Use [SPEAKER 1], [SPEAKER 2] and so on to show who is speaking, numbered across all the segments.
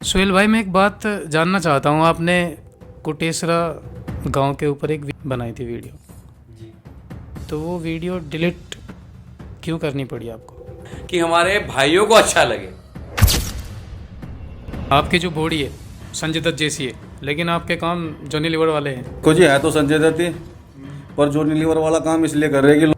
[SPEAKER 1] सुहेल भाई, मैं एक बात जानना चाहता हूँ। आपने कुटेसरा गांव के ऊपर एक बनाई थी वीडियो,
[SPEAKER 2] जी।
[SPEAKER 1] तो वो वीडियो डिलीट क्यों करनी पड़ी आपको?
[SPEAKER 2] कि हमारे भाइयों को अच्छा लगे।
[SPEAKER 1] आपकी जो बॉडी है संजय दत्त जैसी है, लेकिन आपके काम जॉनी लीवर वाले हैं।
[SPEAKER 3] कुछ है तो संजय दत्त ही, पर जो लीवर वाला काम इसलिए कर रहे हैं कि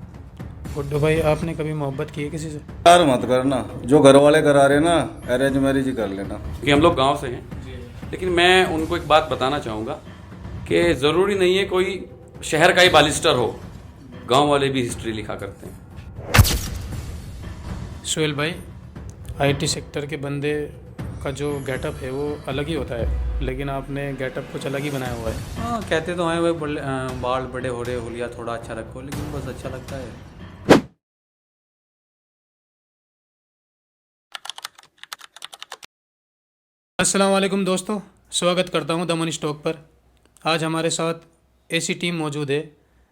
[SPEAKER 1] गुड्डू भाई, आपने कभी मोहब्बत की है किसी से?
[SPEAKER 3] यार मत करना, जो घर वाले करा रहे ना, अरेंज मैरिज ही कर लेना।
[SPEAKER 2] कि हम लोग गांव से हैं, लेकिन मैं उनको एक बात बताना चाहूँगा कि ज़रूरी नहीं है कोई शहर का ही बालिस्टर हो, गांव वाले भी हिस्ट्री लिखा करते हैं।
[SPEAKER 1] सुहेल भाई, आईटी सेक्टर के बंदे का जो गेटअप है वो अलग ही होता है, लेकिन आपने गेटअप कुछ अलग ही बनाया हुआ है।
[SPEAKER 4] हाँ, कहते तो हैं भाई बाल बड़े हो रहे, होलिया थोड़ा अच्छा रखो, लेकिन बस अच्छा लगता है।
[SPEAKER 1] अस्सलाम वालेकुम दोस्तों, स्वागत करता हूं द मनी स्टॉक पर। आज हमारे साथ ऐसी टीम मौजूद है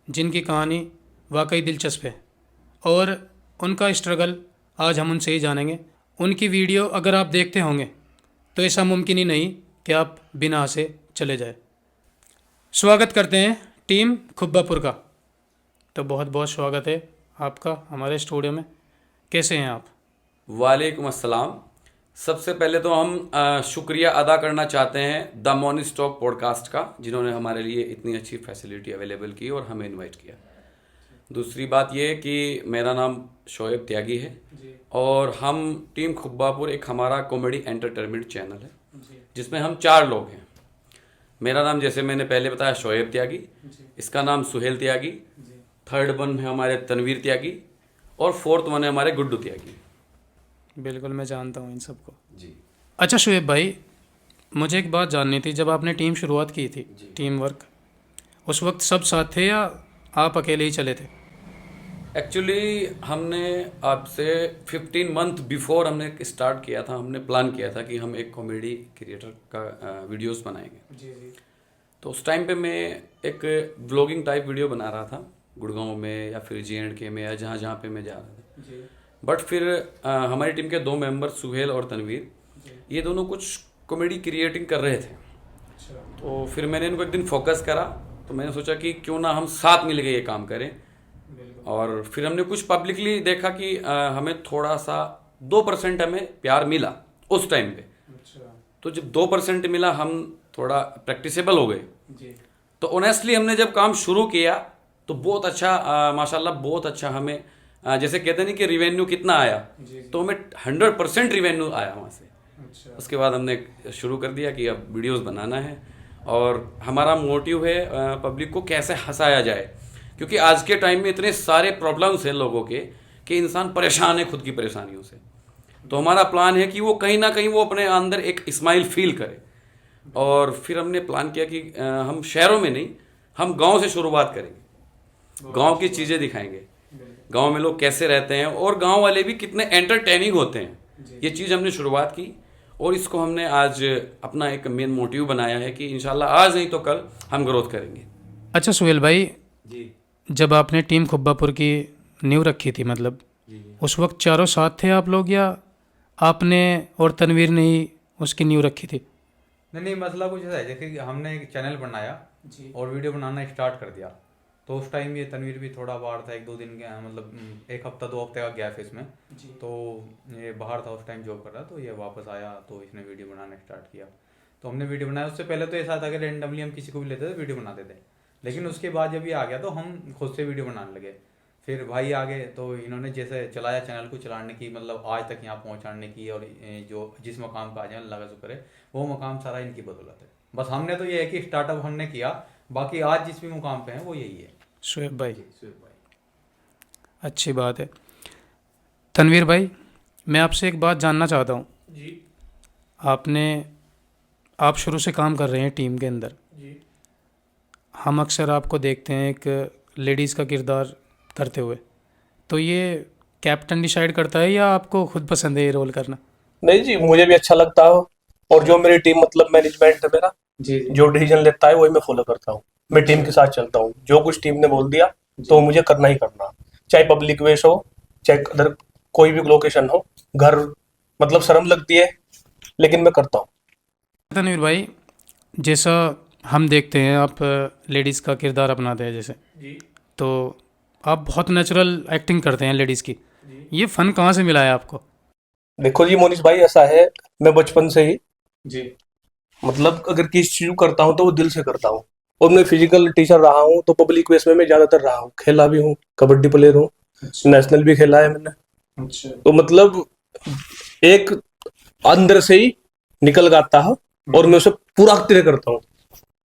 [SPEAKER 1] जिनकी कहानी वाकई दिलचस्प है और उनका स्ट्रगल आज हम उनसे ही जानेंगे। उनकी वीडियो अगर आप देखते होंगे तो ऐसा मुमकिन ही नहीं कि आप बिना हंसे चले जाए। स्वागत करते हैं टीम खुब्बापुर का। तो बहुत बहुत स्वागत है आपका हमारे स्टूडियो में। कैसे हैं आप?
[SPEAKER 2] वालेकुम अस्सलाम। सबसे पहले तो हम शुक्रिया अदा करना चाहते हैं द मनी स्टॉक पॉडकास्ट का, जिन्होंने हमारे लिए इतनी अच्छी फैसिलिटी अवेलेबल की और हमें इनवाइट किया। दूसरी बात ये कि मेरा नाम शोएब त्यागी है और हम टीम खुब्बापुर एक हमारा कॉमेडी एंटरटेनमेंट चैनल है जिसमें हम 4 लोग हैं। मेरा नाम जैसे मैंने पहले बताया शोएब त्यागी, इसका नाम सुहेल त्यागी, थर्ड वन है हमारे तनवीर त्यागी और फोर्थ वन है हमारे गुड्डू त्यागी।
[SPEAKER 1] बिल्कुल, मैं जानता हूँ इन सबको।
[SPEAKER 2] जी।
[SPEAKER 1] अच्छा शुएब भाई, मुझे एक बात जाननी थी। जब आपने टीम शुरुआत की थी, टीम वर्क, उस वक्त सब साथ थे या आप अकेले ही चले थे?
[SPEAKER 2] एक्चुअली हमने आपसे 15 मंथ बिफोर हमने स्टार्ट किया था, हमने प्लान किया था कि हम एक कॉमेडी क्रिएटर का वीडियोस बनाएंगे।
[SPEAKER 1] जी जी।
[SPEAKER 2] तो उस टाइम पे मैं एक व्लॉगिंग टाइप वीडियो बना रहा था गुड़गांव में या फिर J&K में या जहाँ जहाँ पे मैं जा रहा था।
[SPEAKER 1] जी
[SPEAKER 2] बट फिर हमारी टीम के 2 मेंबर सुहेल और तनवीर, ये दोनों कुछ कॉमेडी क्रिएटिंग कर रहे थे।
[SPEAKER 1] अच्छा।
[SPEAKER 2] तो फिर मैंने इनको एक दिन फोकस करा, तो मैंने सोचा कि क्यों ना हम साथ मिल के ये काम करें। और फिर हमने कुछ पब्लिकली देखा कि हमें थोड़ा सा 2% हमें प्यार मिला उस टाइम पे।
[SPEAKER 1] अच्छा।
[SPEAKER 2] तो जब 2% मिला, हम थोड़ा प्रैक्टिसेबल हो गए।
[SPEAKER 1] जी।
[SPEAKER 2] तो ऑनेस्टली हमने जब काम शुरू किया तो बहुत अच्छा, माशाल्लाह बहुत अच्छा हमें, जैसे कहते नहीं कि रिवेन्यू कितना आया, तो हमें 100% रिवेन्यू आया वहाँ से।
[SPEAKER 1] अच्छा।
[SPEAKER 2] उसके बाद हमने शुरू कर दिया कि अब वीडियोस बनाना है और हमारा मोटिव है पब्लिक को कैसे हंसाया जाए, क्योंकि आज के टाइम में इतने सारे प्रॉब्लम्स हैं लोगों के कि इंसान परेशान है खुद की परेशानियों से। तो हमारा प्लान है कि वो कहीं ना कहीं वो अपने अंदर एक स्माइल फील करे। और फिर हमने प्लान किया कि हम शहरों में नहीं, हम गांव से शुरुआत करेंगे, गांव की चीज़ें दिखाएंगे, गांव में लोग कैसे रहते हैं और गांव वाले भी कितने एंटरटेनिंग होते हैं। ये चीज़ हमने शुरुआत की और इसको हमने आज अपना एक मेन मोटिव बनाया है कि इंशाल्लाह आज नहीं तो कल हम ग्रोथ करेंगे।
[SPEAKER 1] अच्छा सुहेल भाई,
[SPEAKER 2] जी
[SPEAKER 1] जब आपने टीम खुब्बापुर की नींव रखी थी, मतलब उस वक्त चारों साथ थे आप लोग, या आपने और तनवीर ने ही उसकी नींव रखी थी?
[SPEAKER 4] नहीं, मसला कुछ ऐसा है, जैसे कि हमने एक चैनल बनाया और वीडियो बनाना स्टार्ट कर दिया, तो उस टाइम ये तनवीर भी थोड़ा बाहर था, 1-2 दिन का, मतलब 1 हफ्ता 2 हफ्ते का गैप इसमें। तो ये बाहर था उस टाइम, जॉब कर रहा, तो ये वापस आया तो इसने वीडियो बनाना स्टार्ट किया। तो हमने वीडियो बनाया। उससे पहले तो ऐसा था कि रेंडमली हम किसी को भी लेते थे, वीडियो बनाते थे, लेकिन उसके बाद जब ये आ गया तो हम खुद से वीडियो बनाने लगे। फिर भाई आ गए तो इन्होंने जैसे चलाया चैनल को चलाने की, मतलब आज तक यहाँ पहुँचाने की, और जो जिस मकाम पर आ जाए अल्लाह का शुक्र है, वो मकाम सारा इनकी बदौलत है। बस हमने तो ये है कि स्टार्टअप हमने किया, बाकी आज जिस भी मुकाम पे हैं वो यही है।
[SPEAKER 1] शुएब भाई, अच्छी बात है। तनवीर भाई, मैं आपसे एक बात जानना चाहता हूँ।
[SPEAKER 5] जी
[SPEAKER 1] आप शुरू से काम कर रहे हैं टीम के अंदर।
[SPEAKER 5] जी।
[SPEAKER 1] हम अक्सर आपको देखते हैं एक लेडीज़ का किरदार करते हुए, तो ये कैप्टन डिसाइड करता है या आपको खुद पसंद है ये रोल करना?
[SPEAKER 5] नहीं जी, मुझे भी अच्छा लगता है, और जो मेरी टीम मतलब मैनेजमेंट है मेरा,
[SPEAKER 1] जी
[SPEAKER 5] जो डिसीजन लेता है वही मैं फॉलो करता हूँ। मैं टीम के साथ चलता हूँ, जो कुछ टीम ने बोल दिया तो मुझे करना ही करना, चाहे पब्लिक वेस हो, चाहे अदर कोई भी लोकेशन हो। घर मतलब शर्म लगती है, लेकिन मैं करता हूँ।
[SPEAKER 1] तनवीर भाई, जैसा हम देखते हैं आप लेडीज़ का किरदार अपनाते हैं जैसे,
[SPEAKER 5] जी
[SPEAKER 1] तो आप बहुत नेचुरल एक्टिंग करते हैं लेडीज़ की। ये फ़न कहाँ से मिला है आपको?
[SPEAKER 5] देखो जी मोनिश भाई, ऐसा है, मैं बचपन से ही
[SPEAKER 1] जी
[SPEAKER 5] मतलब अगर किसी चीज को करता हूँ तो वो दिल से करता हूँ। और मैं फिजिकल टीचर रहा हूँ तो पब्लिक वेस में मैं ज्यादातर रहा हूँ, खेला भी हूँ, कबड्डी प्लेयर हूँ, नेशनल भी खेला है मैंने।
[SPEAKER 1] अच्छा।
[SPEAKER 5] तो मतलब एक अंदर से ही निकल आता है और मैं उसे पूरा तरह करता हूँ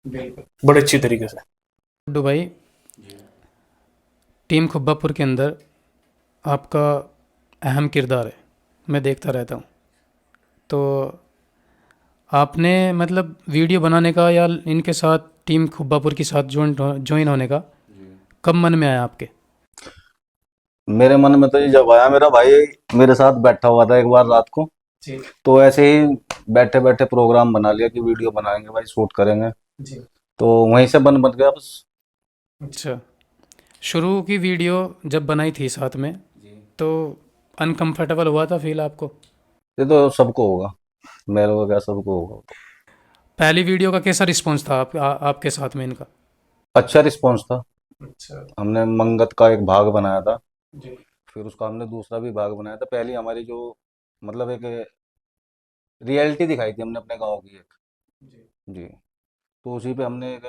[SPEAKER 1] बिल्कुल।
[SPEAKER 5] बड़े अच्छी तरीके से।
[SPEAKER 1] गुड्डू भाई, टीम खुब्बापुर के अंदर आपका अहम किरदार है, मैं देखता रहता हूँ। तो आपने मतलब वीडियो बनाने का या इनके साथ टीम खुब्बापुर के साथ ज्वाइन होने का कब मन में आया आपके?
[SPEAKER 3] मेरे मन में तो ये जब आया, मेरा भाई मेरे साथ बैठा हुआ था एक बार रात को,
[SPEAKER 1] जी
[SPEAKER 3] तो ऐसे ही बैठे बैठे प्रोग्राम बना लिया कि वीडियो बनाएंगे भाई, शूट करेंगे।
[SPEAKER 1] जी।
[SPEAKER 3] तो वहीं से बन गया बस।
[SPEAKER 1] अच्छा, शुरू की वीडियो जब बनाई थी साथ में, तो अनकंफर्टेबल हुआ था फील आपको?
[SPEAKER 3] ये तो सबको होगा, मेरे को क्या, सबको होगा।
[SPEAKER 1] पहली वीडियो का कैसा रिस्पॉन्स था आपके साथ में इनका?
[SPEAKER 3] अच्छा रिस्पॉन्स था।
[SPEAKER 1] अच्छा।
[SPEAKER 3] हमने मंगत का एक भाग बनाया था,
[SPEAKER 1] जी
[SPEAKER 3] फिर उसका हमने दूसरा भी भाग बनाया था। पहली हमारी जो मतलब एक रियलिटी दिखाई थी हमने अपने गांव की एक। जी। तो उसी पे हमने एक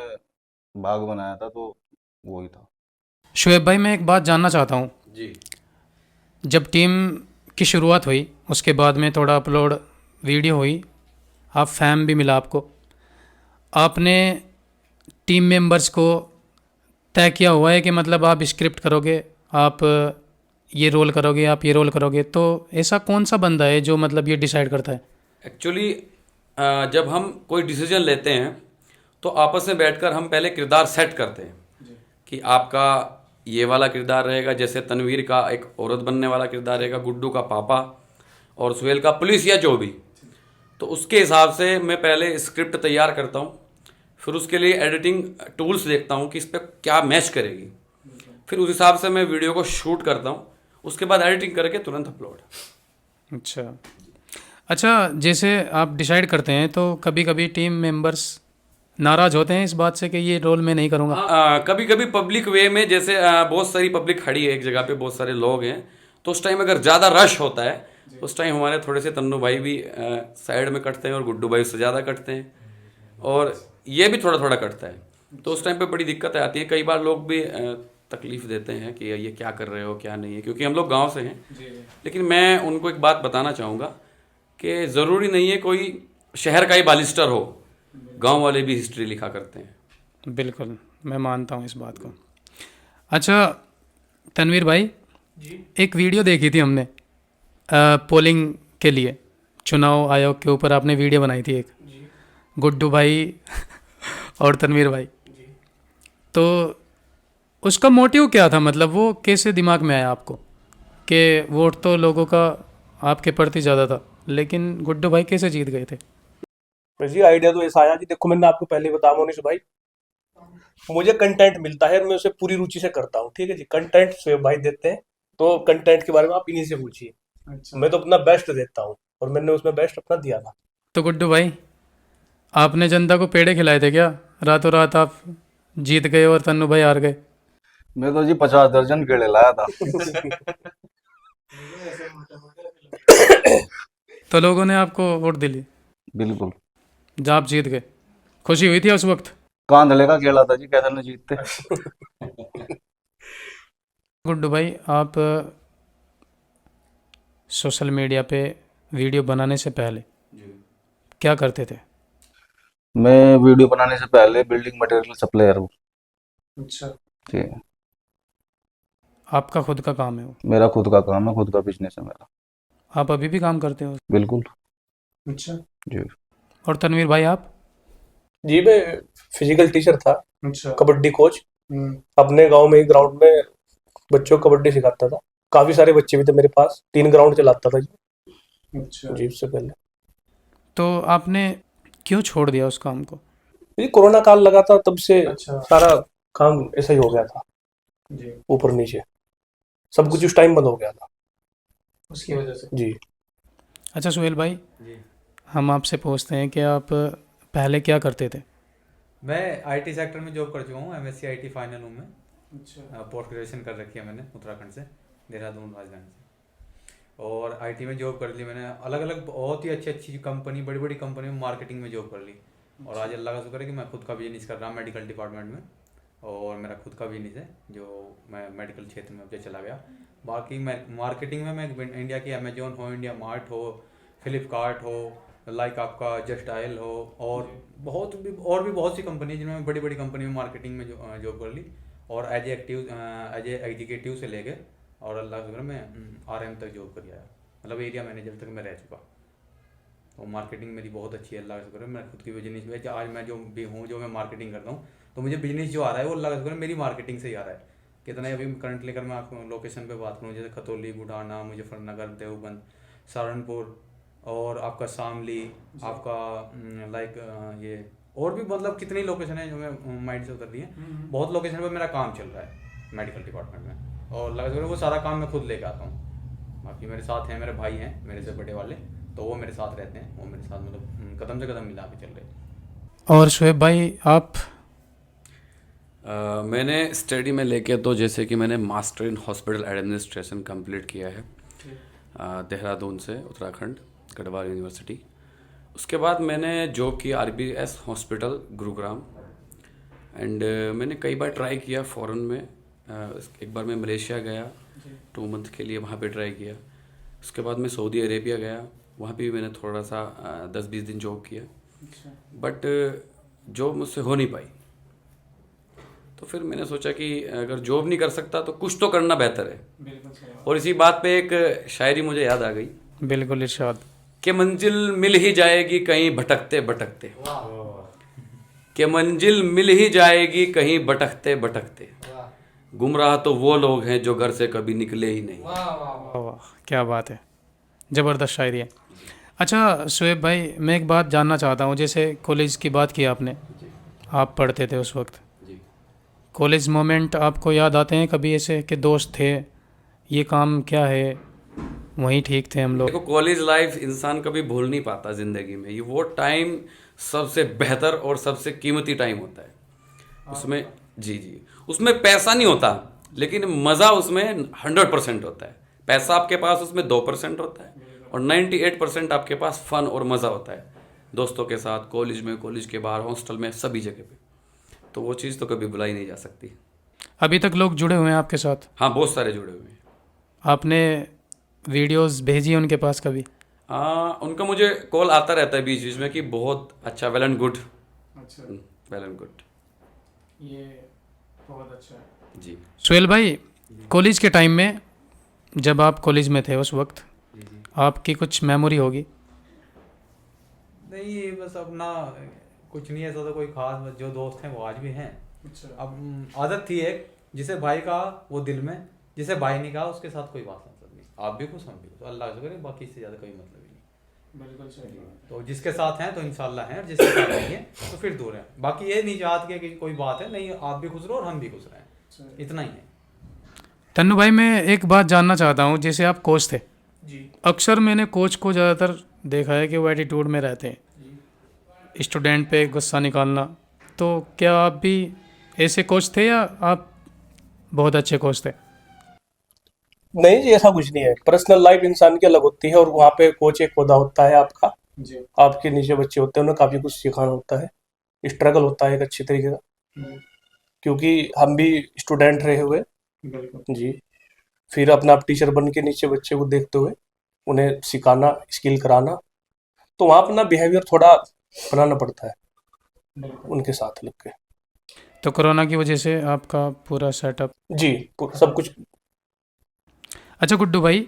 [SPEAKER 3] भाग बनाया था, तो वही था।
[SPEAKER 1] शुएब भाई, मैं एक बात जानना चाहता हूँ।
[SPEAKER 2] जी
[SPEAKER 1] जब टीम की शुरुआत हुई उसके बाद में थोड़ा अपलोड वीडियो हुई, आप फैम भी मिला आपको, आपने टीम मेंबर्स को तय किया हुआ है कि मतलब आप स्क्रिप्ट करोगे, आप ये रोल करोगे, आप ये रोल करोगे, तो ऐसा कौन सा बंदा है जो मतलब ये डिसाइड करता है?
[SPEAKER 2] एक्चुअली जब हम कोई डिसीजन लेते हैं तो आपस में बैठकर हम पहले किरदार सेट करते हैं कि आपका ये वाला किरदार रहेगा, जैसे तनवीर का एक औरत बनने वाला किरदार रहेगा, गुड्डू का पापा और सुहेल का पुलिस या जो भी। तो उसके हिसाब से मैं पहले स्क्रिप्ट तैयार करता हूँ, फिर उसके लिए एडिटिंग टूल्स देखता हूँ कि इस पर क्या मैच करेगी, फिर उस हिसाब से मैं वीडियो को शूट करता हूँ, उसके बाद एडिटिंग करके तुरंत अपलोड।
[SPEAKER 1] अच्छा अच्छा, जैसे आप डिसाइड करते हैं तो कभी कभी टीम मेंबर्स नाराज़ होते हैं इस बात से कि ये रोल मैं नहीं करूँगा?
[SPEAKER 2] हाँ, कभी कभी पब्लिक वे में जैसे बहुत सारी पब्लिक खड़ी है एक जगह पे, बहुत सारे लोग हैं, तो उस टाइम अगर ज़्यादा रश होता है तो उस टाइम हमारे थोड़े से तन्नू भाई भी साइड में कटते हैं और गुड्डू भाई उससे ज़्यादा कटते हैं, और ये भी थोड़ा थोड़ा कटता है। तो उस टाइम पे बड़ी दिक्कतें आती हैं, कई बार लोग भी तकलीफ देते हैं कि ये क्या कर रहे हो क्या नहीं है, क्योंकि हम लोग गाँव से हैं। लेकिन मैं उनको एक बात बताना चाहूँगा कि ज़रूरी नहीं है कोई शहर का ही बालिस्टर हो, गांव वाले भी हिस्ट्री लिखा करते हैं।
[SPEAKER 1] बिल्कुल, मैं मानता हूँ इस बात को। अच्छा तनवीर भाई, एक वीडियो देखी थी हमने पोलिंग के लिए, चुनाव आयोग के ऊपर आपने वीडियो बनाई थी एक, गुड्डू भाई और तनवीर भाई। तो उसका मोटिव क्या था, मतलब वो कैसे दिमाग में आया आपको कि वोट तो लोगों का आपके प्रति ज़्यादा था, लेकिन गुड्डू भाई कैसे जीत गए थे?
[SPEAKER 5] बस जी आइडिया तो ऐसा आया कि देखो, मैंने आपको पहले बताया मोनिश भाई, मुझे कंटेंट मिलता है और मैं उसे पूरी रुचि से करता हूँ, ठीक है जी। कंटेंट शोएब भाई देते हैं, तो कंटेंट के बारे में आप इन्हीं से पूछिए। मैं तो अपना बेस्ट देता हूँ और मैंने उसमें बेस्ट अपना दिया था।
[SPEAKER 1] तो गुड्डू भाई, आपने जनता को पेड़े खिलाए थे क्या? रातों रात आप जीत गए और तन्नू भाई हार गए।
[SPEAKER 3] मैं तो जी 50 दर्जन केले लाया था।
[SPEAKER 1] तो लोगों ने आपको वोट दिली
[SPEAKER 3] बिल्कुल।
[SPEAKER 1] जब आप जीत गए, खुशी हुई थी उस वक्त?
[SPEAKER 3] कांधले का केला था जी, कैसे न जीतते।
[SPEAKER 1] गुड्डू भाई, आप सोशल मीडिया पे वीडियो बनाने से पहले क्या करते थे?
[SPEAKER 3] मैं वीडियो बनाने से पहले बिल्डिंग मटेरियल सप्लायर हूँ।
[SPEAKER 1] अच्छा।
[SPEAKER 3] जी।
[SPEAKER 1] आपका खुद का काम है वो?
[SPEAKER 3] मेरा खुद का काम है, खुद का बिजनेस है मेरा।
[SPEAKER 1] आप अभी भी काम करते हो?
[SPEAKER 3] बिल्कुल।
[SPEAKER 1] अच्छा।
[SPEAKER 3] जी।
[SPEAKER 1] और तनवीर भाई आप?
[SPEAKER 5] जी मैं फिजिकल टीचर था,
[SPEAKER 1] अच्छा।
[SPEAKER 5] कबड्डी कोच। अपने गांव में ही ग्राउंड में बच्चों को कबड्डी सिखाता था। काफी सारे बच्चे भी थे मेरे पास, 3 ग्राउंड चलाता था जी।
[SPEAKER 1] अच्छा।
[SPEAKER 5] जी उससे पहले
[SPEAKER 1] तो आपने क्यों छोड़ दिया उस काम को?
[SPEAKER 5] जी कोरोना काल लगा था, तब से
[SPEAKER 1] अच्छा।
[SPEAKER 5] सारा काम ऐसा ही हो गया था,
[SPEAKER 1] जी,
[SPEAKER 5] ऊपर नीचे सब कुछ उस टाइम बंद हो गया था
[SPEAKER 1] उसकी वजह से।
[SPEAKER 5] जी।
[SPEAKER 1] अच्छा सुहेल भाई, हम आपसे पूछते हैं कि आप पहले क्या करते थे?
[SPEAKER 4] मैं आईटी सेक्टर में जॉब कर चुका हूँ, एमएससी आईटी फाइनल हूँ मैं। पोस्ट ग्रेजुएशन कर रखी है मैंने उत्तराखंड से, देहरादून राजधानी से। और आईटी में जॉब कर ली मैंने, अलग अलग बहुत ही अच्छी अच्छी कंपनी, बड़ी बड़ी कंपनी में मार्केटिंग में जॉब कर ली। और आज अल्लाह का शुक्र है कि मैं खुद का बिजनेस कर रहा हूँ मेडिकल डिपार्टमेंट में, और मेरा खुद का बिजनेस है जो मैं मेडिकल क्षेत्र में अब चला गया। बाकी मैं मार्केटिंग में, मैं इंडिया की अमेजोन हो, इंडिया मार्ट हो, फ्लिपकार्ट हो, लाइक आपका जस्ट आयल हो, और भी बहुत सी कंपनी जिनमें मैं बड़ी बड़ी कंपनी में मार्केटिंग में जॉब कर ली। और एज ए एग्जीक्यूटिव से लेके और अल्लाह का शुक्र मैं आरएम तक जॉब कर आया, मतलब एरिया मैनेजर तक मैं रह चुका। और मार्केटिंग मेरी बहुत अच्छी है, अल्लाह का शुक्र है। मैं खुद की बिजनेस में आज मैं जो भी हूँ, जो मैं मार्केटिंग करता हूँ, तो मुझे बिजनेस जो आ रहा है वो अल्लाह का शुक्र है मेरी मार्केटिंग से ही आ रहा है। कितना अभी करंटली अगर मैं आपको लोकेशन पे बात करूँ, जैसे खतौली, बुढ़ाना, मुजफ्फरनगर, देवबंद, सहारनपुर, और आपका शामली, आपका लाइक ये और भी मतलब कितनी लोकेशन है जो मैं माइंड से उतर दी है। बहुत लोकेशन पे मेरा काम चल रहा है मेडिकल डिपार्टमेंट में, और अल्लाह का शुक्र है वो सारा काम मैं खुद लेके आता हूँ। बाकी मेरे साथ हैं, मेरे भाई हैं मेरे से बड़े वाले, तो वो मेरे साथ रहते हैं, वो मेरे साथ मतलब कदम से कदम मिला के चल रहे हैं।
[SPEAKER 1] और शुएब भाई आप?
[SPEAKER 2] मैंने स्टडी में लेके तो जैसे कि मैंने master in hospital administration complete किया है देहरादून से, उत्तराखंड, गढ़वाल यूनिवर्सिटी। उसके बाद मैंने जॉब की आरबीएस हॉस्पिटल गुरुग्राम, एंड मैंने कई बार ट्राई किया फॉरेन में। एक बार मैं मलेशिया गया 2 मंथ के लिए, वहाँ पे ट्राई किया। उसके बाद मैं सऊदी अरेबिया गया, वहाँ भी मैंने थोड़ा सा 10-20 दिन जॉब किया, बट जॉब मुझसे हो नहीं पाई। तो फिर मैंने सोचा कि अगर जॉब नहीं कर सकता तो कुछ तो करना बेहतर है। और इसी बात पे एक शायरी मुझे याद आ गई
[SPEAKER 1] बिल्कुल इरशाद।
[SPEAKER 2] कि मंजिल मिल ही जाएगी कहीं भटकते भटकते, कि मंजिल मिल ही जाएगी कहीं भटकते भटकते, गुमराह तो वो लोग हैं जो घर से कभी निकले ही नहीं।
[SPEAKER 1] वाह, क्या बात है, ज़बरदस्त शायरी है। अच्छा शुएब भाई, मैं एक बात जानना चाहता हूँ, जैसे कॉलेज की बात की आपने, आप पढ़ते थे उस वक्त,
[SPEAKER 2] जी।
[SPEAKER 1] कॉलेज मोमेंट आपको याद आते हैं कभी ऐसे कि दोस्त थे, ये काम क्या है, वहीं ठीक थे हम लोग?
[SPEAKER 2] देखो, कॉलेज लाइफ इंसान कभी भूल नहीं पाता ज़िंदगी में। ये वो टाइम सबसे बेहतर और सबसे कीमती टाइम होता है उसमें। जी जी, उसमें पैसा नहीं होता, लेकिन मज़ा उसमें 100% होता है। पैसा आपके पास उसमें 2% होता है, और 98% आपके पास फ़न और मज़ा होता है, दोस्तों के साथ, कॉलेज में, कॉलेज के बाहर, हॉस्टल में, सभी जगह पे। तो वो चीज़ तो कभी भुलाई नहीं जा सकती।
[SPEAKER 1] अभी तक लोग जुड़े हुए हैं आपके साथ?
[SPEAKER 2] हाँ, बहुत सारे जुड़े हुए हैं।
[SPEAKER 1] आपने वीडियोस भेजी है उनके पास कभी?
[SPEAKER 2] उनका मुझे कॉल आता रहता है बीच बीच में कि बहुत अच्छा, वेल एंड गुड।
[SPEAKER 1] अच्छा,
[SPEAKER 2] वेल एंड गुड।
[SPEAKER 1] ये बहुत अच्छा है
[SPEAKER 2] जी।
[SPEAKER 1] सुहेल भाई। कॉलेज के टाइम में, जब आप कॉलेज में थे उस वक्त, आपकी कुछ मेमोरी होगी?
[SPEAKER 4] नहीं, बस अपना कुछ नहीं ऐसा तो कोई खास, बस जो दोस्त हैं वो आज भी हैं। अब आदत थी एक, जिसे भाई कहा वो दिल में, जिसे भाई नहीं कहा उसके साथ कोई बात मतलब नहीं। आप भी खुश, हम भी खुश, अल्लाह का शुक्र है, बाकी इससे ज़्यादा कोई मतलब ही नहीं।
[SPEAKER 1] बिल्कुल सही।
[SPEAKER 4] तो जिसके साथ हैं तो इंशाल्लाह हैं, और जिसके साथ नहीं है तो फिर दूर हैं। बाकी ये नहीं चाहते कि कोई बात है, नहीं, आप भी खुश रहो और हम भी खुश रहें, इतना ही है।
[SPEAKER 1] तन्नू भाई, मैं एक बात जानना चाहता हूँ, जैसे आप कोच थे
[SPEAKER 4] जी।
[SPEAKER 1] अक्सर मैंने कोच को ज़्यादातर देखा है कि वो एटीट्यूड में रहते हैं, स्टूडेंट पे गुस्सा निकालना। तो क्या आप भी ऐसे कोच थे या आप बहुत अच्छे कोच थे?
[SPEAKER 5] नहीं जी, ऐसा कुछ नहीं है। पर्सनल लाइफ इंसान की अलग होती है, और वहाँ पे कोच एक पौधा होता है आपका, आपके नीचे बच्चे होते हैं, उन्हें काफी कुछ सिखाना होता है, स्ट्रगल होता है एक अच्छी तरीके का, क्योंकि हम भी स्टूडेंट रहे हुए जी। फिर अपना आप टीचर बन के नीचे बच्चे को देखते हुए उन्हें सिखाना, स्किल कराना, तो वहाँ अपना बिहेवियर थोड़ा बनाना पड़ता है उनके साथ लग के।
[SPEAKER 1] तो कोरोना की वजह से आपका पूरा सेटअप?
[SPEAKER 5] जी, सब कुछ।
[SPEAKER 1] अच्छा गुड्डू भाई,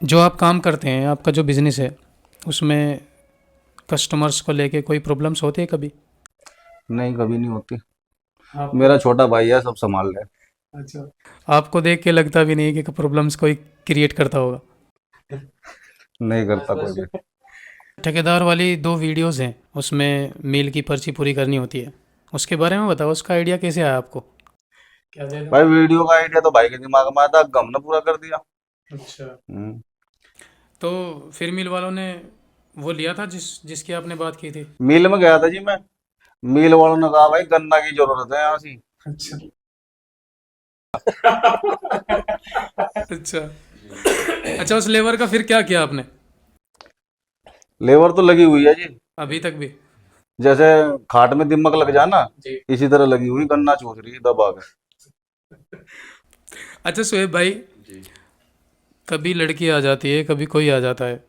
[SPEAKER 1] जो आप काम करते हैं, आपका जो बिज़नेस है, उसमें कस्टमर्स को लेके कोई प्रॉब्लम्स होती है कभी?
[SPEAKER 3] नहीं, कभी नहीं होती। मेरा छोटा भाई है, सब संभाल रहे हैं।
[SPEAKER 1] अच्छा, आपको देख के लगता भी नहीं कि प्रॉब्लम्स कोई क्रिएट करता होगा?
[SPEAKER 3] नहीं करता कोई भी।
[SPEAKER 1] ठेकेदार वाली 2 वीडियोस हैं, उसमें मील की पर्ची पूरी करनी होती है, उसके बारे में बताओ, उसका आइडिया कैसे आया आपको?
[SPEAKER 3] भाई वीडियो का आइडिया तो भाई के दिमाग में आया था, हमने पूरा कर दिया।
[SPEAKER 1] अच्छा,
[SPEAKER 3] हम्म।
[SPEAKER 1] तो फिर मिल वालों ने वो लिया था जिसकी आपने बात की थी?
[SPEAKER 3] मिल में गया था जी मैं। मिल वालों ने कहा भाई गन्ना की जरूरत है यहाँ से।
[SPEAKER 5] अच्छा।
[SPEAKER 1] अच्छा। अच्छा, उस लेबर का फिर क्या किया आपने?
[SPEAKER 3] लेबर तो लगी हुई है जी।
[SPEAKER 1] अभी तक भी?
[SPEAKER 3] जैसे खाट में दिमक लग जाना,
[SPEAKER 1] जी।
[SPEAKER 3] इसी तरह लगी हुई, गन्ना चूस रही है दबा के।
[SPEAKER 1] अच्छा शोएब भाई,
[SPEAKER 2] जी।
[SPEAKER 1] कभी लड़की आ जाती है, कभी कोई आ जाता है,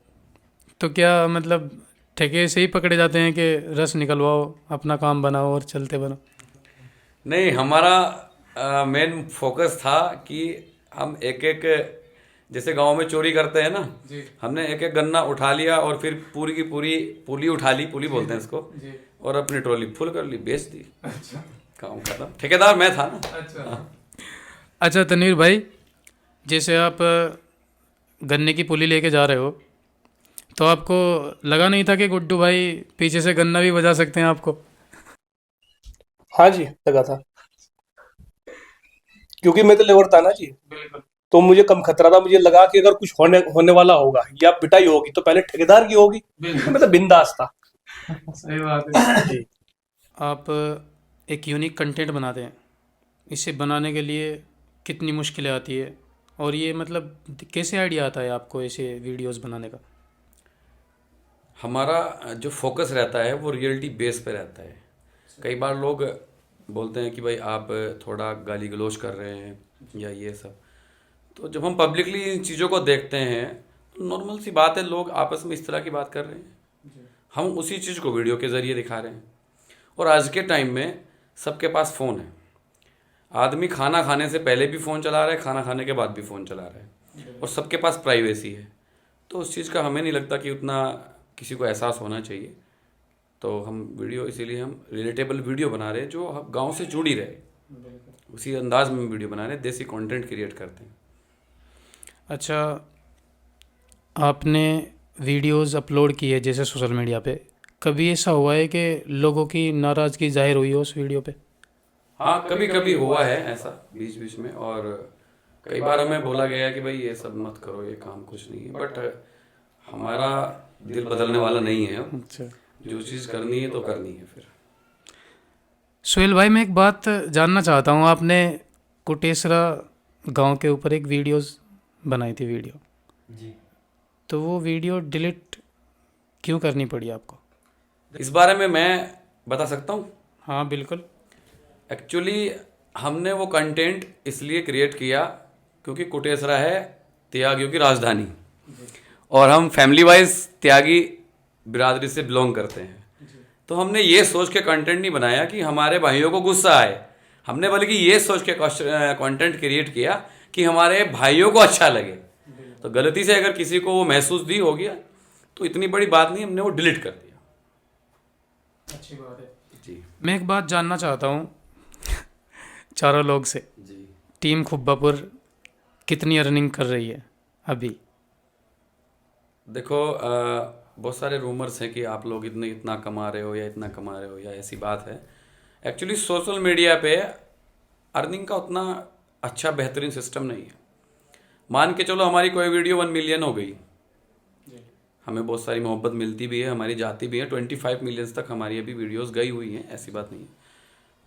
[SPEAKER 1] तो क्या मतलब ठेके से ही पकड़े जाते हैं कि रस निकलवाओ, अपना काम बनाओ और चलते बनो?
[SPEAKER 2] नहीं, हमारा मेन फोकस था कि हम एक एक, जैसे गांव में चोरी करते हैं ना,
[SPEAKER 1] जी।
[SPEAKER 2] हमने एक एक गन्ना उठा लिया और फिर पूरी की पूरी पुली उठा ली, पुली बोलते हैं इसको,
[SPEAKER 1] जी।
[SPEAKER 2] और अपनी ट्रॉली फुल कर ली, बेच दी,
[SPEAKER 1] अच्छा।
[SPEAKER 2] काम खत्म। ठेकेदार मैं था ना।
[SPEAKER 1] अच्छा। अच्छा तनवीर भाई, जैसे आप गन्ने की पुली लेके जा रहे हो, तो आपको लगा नहीं था कि गुड्डू भाई पीछे से गन्ना भी बजा सकते हैं आपको?
[SPEAKER 5] हाँ जी, लगा था, क्योंकि मैं तो लेबर था ना जी।
[SPEAKER 1] बिल्कुल।
[SPEAKER 5] तो मुझे कम खतरा था, मुझे लगा कि अगर कुछ होने होने वाला होगा या पिटाई होगी तो पहले ठेकेदार की होगी। तो मैं तो बिंदास था।
[SPEAKER 1] सही बात है
[SPEAKER 5] जी।
[SPEAKER 1] आप एक यूनिक कंटेंट बनाते हैं, इसे बनाने के लिए कितनी मुश्किलें आती है, और ये मतलब कैसे आइडिया आता है आपको ऐसे वीडियोस बनाने का?
[SPEAKER 2] हमारा जो फोकस रहता है वो रियलिटी बेस पे रहता है। कई बार लोग बोलते हैं कि भाई आप थोड़ा गाली गलौज कर रहे हैं या ये सब, तो जब हम पब्लिकली इन चीज़ों को देखते हैं तो नॉर्मल सी बात है, लोग आपस में इस तरह की बात कर रहे हैं, हम उसी चीज़ को वीडियो के ज़रिए दिखा रहे हैं। और आज के टाइम में सबके पास फ़ोन है, आदमी खाना खाने से पहले भी फ़ोन चला रहा है, खाना खाने के बाद भी फ़ोन चला रहा है, और सबके पास प्राइवेसी है। तो उस चीज़ का हमें नहीं लगता कि उतना किसी को एहसास होना चाहिए। तो हम वीडियो, इसीलिए हम रिलेटेबल वीडियो बना रहे हैं जो गांव से जुड़ी रहे, उसी अंदाज में वीडियो बना रहे हैं, देसी कंटेंट क्रिएट करते हैं।
[SPEAKER 1] अच्छा, आपने वीडियोस अपलोड किए जैसे सोशल मीडिया पे, कभी ऐसा हुआ है कि लोगों की नाराज़गी जाहिर हुई हो उस वीडियो पे?
[SPEAKER 2] हाँ, कभी कभी हुआ है ऐसा बीच बीच में, और कई बार हमें बोला गया है कि भाई ये सब मत करो, ये काम कुछ नहीं है, बट हमारा दिल बदलने वाला नहीं है।
[SPEAKER 1] अच्छा।
[SPEAKER 2] जो चीज़ करनी है तो करनी है फिर।
[SPEAKER 1] सोहेल भाई, मैं एक बात जानना चाहता हूँ, आपने कुटेसरा गांव के ऊपर एक वीडियोस बनाई थी वीडियो,
[SPEAKER 2] जी।
[SPEAKER 1] तो वो वीडियो डिलीट क्यों करनी पड़ी आपको?
[SPEAKER 2] इस बारे में मैं बता सकता हूँ।
[SPEAKER 1] हाँ बिल्कुल।
[SPEAKER 2] एक्चुअली हमने वो कंटेंट इसलिए क्रिएट किया क्योंकि कुटेसरा है त्यागियों की राजधानी, और हम फैमिली वाइज त्यागी बिरादरी से बिलोंग करते हैं। तो हमने ये सोच के कंटेंट नहीं बनाया कि हमारे भाइयों को गुस्सा आए, हमने बल्कि ये सोच के कंटेंट क्रिएट किया कि हमारे भाइयों को अच्छा लगे। तो गलती से अगर किसी को वो महसूस भी हो गया तो इतनी बड़ी बात नहीं, हमने वो डिलीट कर दिया।
[SPEAKER 1] अच्छी बात है
[SPEAKER 2] जी।
[SPEAKER 1] मैं एक बात जानना चाहता हूँ चारों लोग से,
[SPEAKER 2] जी।
[SPEAKER 1] टीम खुब्बापुर कितनी अर्निंग कर रही है अभी?
[SPEAKER 2] देखो, बहुत सारे रूमर्स हैं कि आप लोग इतना कमा रहे हो या इतना कमा रहे हो या ऐसी बात है। एक्चुअली सोशल मीडिया पे अर्निंग का उतना अच्छा बेहतरीन सिस्टम नहीं है। मान के चलो हमारी कोई वीडियो 1 मिलियन हो गई, हमें बहुत सारी मोहब्बत मिलती भी है, हमारी जाती भी है, 25 मिलियंस तक हमारी अभी वीडियोस गई हुई हैं, ऐसी बात नहीं है।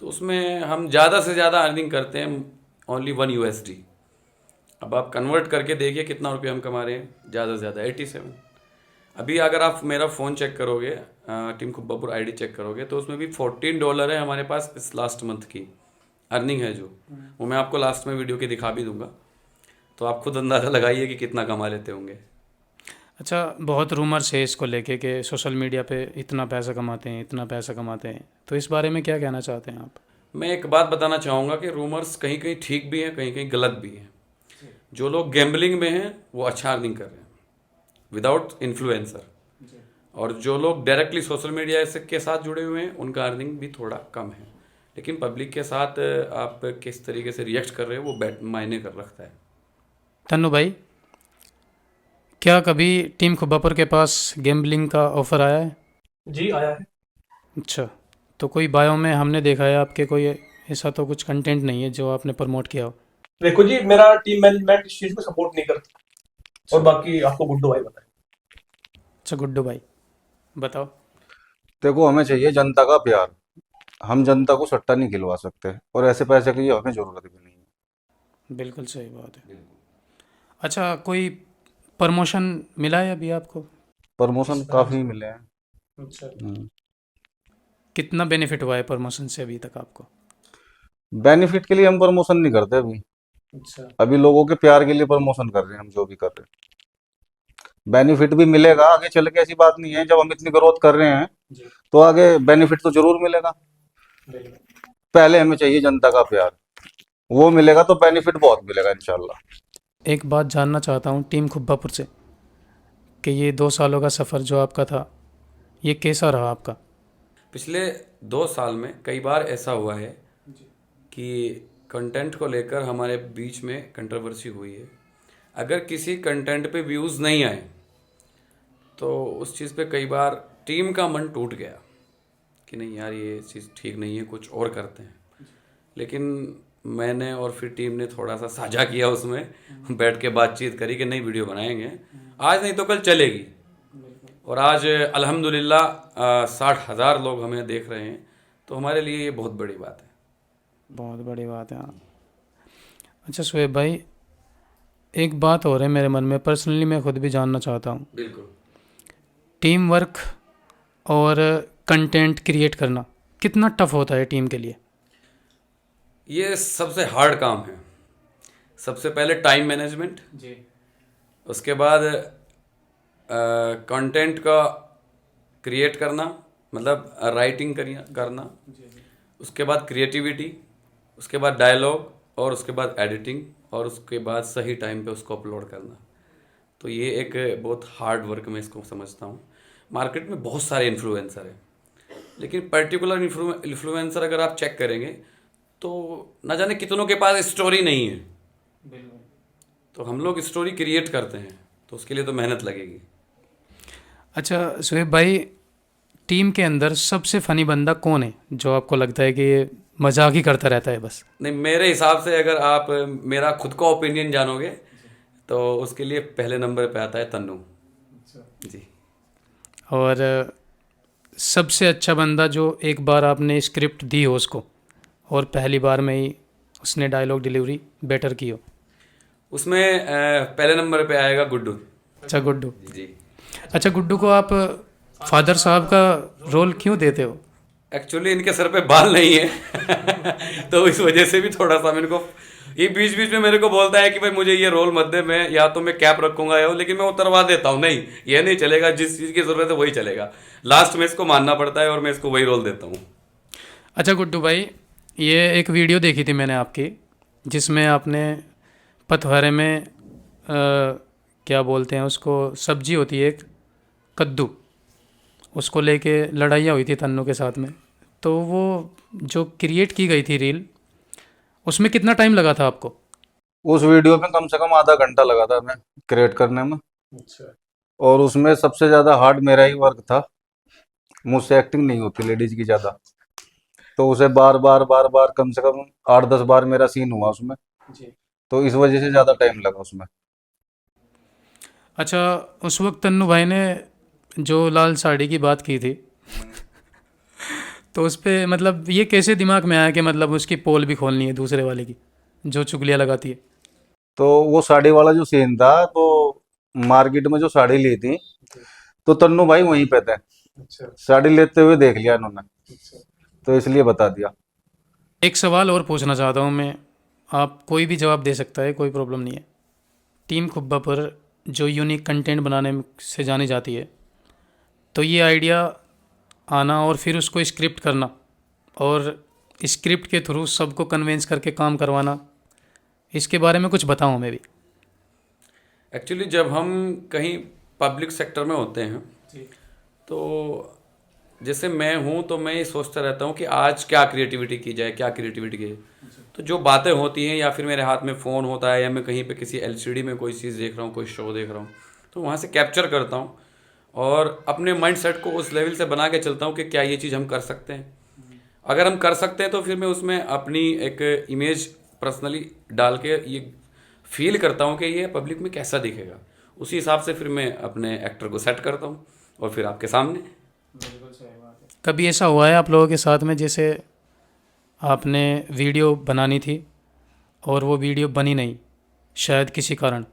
[SPEAKER 2] तो उसमें हम ज़्यादा से ज़्यादा अर्निंग करते हैं ओनली 1 USD। अब आप कन्वर्ट करके देखिए कितना रुपया हम कमा रहे हैं, ज़्यादा से ज़्यादा 87। अभी अगर आप मेरा फ़ोन चेक करोगे, टीम खुब्बापुर आईडी चेक करोगे, तो उसमें भी $14 है हमारे पास इस लास्ट मंथ की अर्निंग है, जो वो मैं आपको लास्ट में वीडियो के दिखा भी दूंगा, तो आप खुद अंदाज़ा लगाइए कि कितना कमा लेते होंगे।
[SPEAKER 1] अच्छा, बहुत रूमर्स है इसको लेके कि सोशल मीडिया पे इतना पैसा कमाते हैं, इतना पैसा कमाते हैं, तो इस बारे में क्या कहना चाहते हैं आप?
[SPEAKER 2] मैं एक बात बताना चाहूँगा कि रूमर्स कहीं कहीं ठीक भी हैं, कहीं कहीं गलत भी हैं। जो लोग गैम्बलिंग में हैं वो अच्छा अर्निंग कर रहे हैं विदाउट इन्फ्लुएंसर, और जो लोग डायरेक्टली सोशल मीडिया के साथ जुड़े हुए हैं उनका अर्निंग भी थोड़ा कम है। लेकिन पब्लिक के साथ आप किस तरीके से रिएक्ट कर रहे हो वो मायने कर रखता है।
[SPEAKER 1] तन्नू भाई, क्या कभी टीम खुब्बापुर के पास गैम्बलिंग का ऑफ़र आया है?
[SPEAKER 5] जी आया है।
[SPEAKER 1] अच्छा, तो कोई बायो में हमने देखा है आपके, कोई ऐसा तो कुछ कंटेंट नहीं है जो आपने प्रमोट किया हो?
[SPEAKER 5] देखो जी, मेरा टीम मैनेजमेंट इस चीज को सपोर्ट नहीं करता, और बाकी आपको गुड्डू भाई बताए।
[SPEAKER 1] अच्छा गुड्डू भाई, बताओ।
[SPEAKER 3] देखो, हमें चाहिए जनता का प्यार। हम जनता को सट्टा नहीं खिलवा सकते, और ऐसे पैसे की हमें जरूरत भी नहीं है।
[SPEAKER 1] बिल्कुल सही बात है। अच्छा, कोई प्रमोशन मिला है अभी आपको?
[SPEAKER 3] प्रमोशन काफी मिले हैं।
[SPEAKER 1] अच्छा।
[SPEAKER 3] हम्म।
[SPEAKER 1] कितना बेनिफिट हुआ है प्रमोशन से अभी तक आपको?
[SPEAKER 3] बेनिफिट के लिए हम प्रमोशन नहीं करते अभी।
[SPEAKER 1] अच्छा।
[SPEAKER 3] अभी लोगों के प्यार के लिए प्रमोशन कर रहे हैं हम, जो भी कर रहे हैं। बेनिफिट भी मिलेगा आगे चल के, ऐसी बात नहीं है। जब हम इतनी ग्रोथ कर रहे हैं
[SPEAKER 1] जी।
[SPEAKER 3] तो आगे बेनिफिट तो जरूर मिलेगा।
[SPEAKER 1] बिल्कुल।
[SPEAKER 3] पहले हमें चाहिए जनता का प्यार, वो मिलेगा तो बेनिफिट बहुत मिलेगा इंशाल्लाह।
[SPEAKER 1] एक बात जानना चाहता हूँ टीम खुब्बापुर से, कि ये 2 सालों का सफ़र जो आपका था, ये कैसा रहा आपका?
[SPEAKER 2] पिछले 2 साल में कई बार ऐसा हुआ है कि कंटेंट को लेकर हमारे बीच में कंट्रोवर्सी हुई है। अगर किसी कंटेंट पे व्यूज़ नहीं आए तो उस चीज़ पे कई बार टीम का मन टूट गया कि नहीं यार, ये चीज़ ठीक नहीं है, कुछ और करते हैं। लेकिन मैंने और फिर टीम ने थोड़ा सा साझा किया, उसमें बैठ के बातचीत करी कि नई वीडियो बनाएंगे, आज नहीं तो कल चलेगी। और आज अल्हम्दुलिल्लाह 60,000 लोग हमें देख रहे हैं, तो हमारे लिए ये बहुत बड़ी बात है।
[SPEAKER 1] बहुत बड़ी बात है, हाँ। अच्छा शुएब भाई, एक बात और है मेरे मन में, पर्सनली मैं खुद भी जानना चाहता हूँ।
[SPEAKER 2] बिल्कुल।
[SPEAKER 1] टीम वर्क और कंटेंट क्रिएट करना कितना टफ होता है टीम के लिए?
[SPEAKER 2] ये सबसे हार्ड काम है। सबसे पहले टाइम मैनेजमेंट,
[SPEAKER 1] जी।
[SPEAKER 2] उसके बाद कंटेंट का क्रिएट करना, मतलब राइटिंग करना, उसके बाद क्रिएटिविटी, उसके बाद डायलॉग, और उसके बाद एडिटिंग, और उसके बाद सही टाइम पे उसको अपलोड करना। तो ये एक बहुत हार्ड वर्क मैं इसको समझता हूँ। मार्केट में बहुत सारे इन्फ्लुएंसर हैं, लेकिन पर्टिकुलर इन्फ्लुएंसर अगर आप चेक करेंगे तो ना जाने कितनों के पास स्टोरी नहीं है। तो हम लोग स्टोरी क्रिएट करते हैं, तो उसके लिए तो मेहनत लगेगी।
[SPEAKER 1] अच्छा शुएब भाई, टीम के अंदर सबसे फनी बंदा कौन है जो आपको लगता है कि ये मजाक ही करता रहता है बस?
[SPEAKER 2] नहीं, मेरे हिसाब से अगर आप मेरा खुद का ओपिनियन जानोगे तो उसके लिए पहले नंबर पे आता है तन्नू जी।
[SPEAKER 1] और सबसे अच्छा बंदा जो एक बार आपने स्क्रिप्ट दी हो उसको और पहली बार में ही उसने डायलॉग डिलीवरी बेटर की हो?
[SPEAKER 2] उसमें पहले नंबर पे आएगा गुड्डू
[SPEAKER 1] अच्छा, गुड्डू।
[SPEAKER 2] जी।
[SPEAKER 1] अच्छा, गुड्डू को आप फादर साहब का रोल क्यों देते हो?
[SPEAKER 2] एक्चुअली इनके सर पे बाल नहीं है तो इस वजह से भी थोड़ा सा मेरे को, ये बीच बीच में मेरे को बोलता है कि भाई मुझे ये रोल मत दे, मैं या तो मैं कैप रखूंगा या, लेकिन मैं उतरवा देता हूँ, नहीं ये नहीं चलेगा, जिस चीज़ की ज़रूरत है वही चलेगा। लास्ट में इसको मानना पड़ता है और मैं इसको वही रोल देता हूँ।
[SPEAKER 1] अच्छा गुड्डू भाई, ये एक वीडियो देखी थी मैंने आपकी, जिसमें आपने पथवारे में क्या बोलते हैं उसको, सब्जी होती है एक, कद्दू, उसको लेके लड़ाइयाँ हुई थी तन्नू के साथ में। तो वो जो क्रिएट की गई थी रील, उसमें कितना टाइम लगा था आपको?
[SPEAKER 3] उस वीडियो में कम से कम आधा घंटा लगा था हमें क्रिएट करने में।
[SPEAKER 1] अच्छा।
[SPEAKER 3] और उसमें सबसे ज्यादा हार्ड मेरा ही वर्क था। मुझसे एक्टिंग नहीं होती लेडीज की ज्यादा, तो उसे बार बार बार बार कम से कम 8-10 बार मेरा सीन हुआ उसमें।
[SPEAKER 1] जी।
[SPEAKER 3] तो इस वजह से ज्यादा टाइम लगा उसमें।
[SPEAKER 1] अच्छा, उस वक्त तन्नू भाई ने जो लाल साड़ी की बात की थी तो उस पे मतलब ये कैसे दिमाग में आया कि मतलब उसकी पोल भी खोलनी है दूसरे वाले की, जो चुगलियाँ लगाती है?
[SPEAKER 3] तो वो साड़ी वाला जो सीन था, तो मार्केट में जो साड़ी ली थी, तो तन्नू भाई वहीं पे थे।
[SPEAKER 1] अच्छा।
[SPEAKER 3] साड़ी लेते हुए देख लिया इन्होंने, तो इसलिए बता दिया।
[SPEAKER 1] एक सवाल और पूछना चाहता हूँ मैं, आप कोई भी जवाब दे सकता है, कोई प्रॉब्लम नहीं है। टीम खुब्बा पर जो यूनिक कंटेंट बनाने से जानी जाती है, तो ये आइडिया आना और फिर उसको स्क्रिप्ट करना और स्क्रिप्ट के थ्रू सबको कन्वेंस करके काम करवाना, इसके बारे में कुछ बताओ हमें भी।
[SPEAKER 2] एक्चुअली जब हम कहीं पब्लिक सेक्टर में होते हैं तो जैसे मैं हूँ, तो मैं ये सोचता रहता हूँ कि आज क्या क्रिएटिविटी की जाए, क्या क्रिएटिविटी की जाए। तो जो बातें होती हैं, या फिर मेरे हाथ में फ़ोन होता है, या मैं कहीं पे किसी एलसीडी में कोई चीज़ देख रहा हूँ, कोई शो देख रहा हूँ, तो वहाँ से कैप्चर करता हूँ और अपने माइंड सेट को उस लेवल से बना के चलता हूँ कि क्या ये चीज़ हम कर सकते हैं। अगर हम कर सकते हैं तो फिर मैं उसमें अपनी एक इमेज पर्सनली डाल के ये फील करता हूँ कि ये पब्लिक में कैसा दिखेगा। उसी हिसाब से फिर मैं अपने एक्टर को सेट करता हूँ और फिर आपके सामने
[SPEAKER 1] कभी ऐसा हुआ है आप लोगों के साथ में जैसे आपने वीडियो बनानी थी और वो वीडियो बनी नहीं, शायद किसी कारण?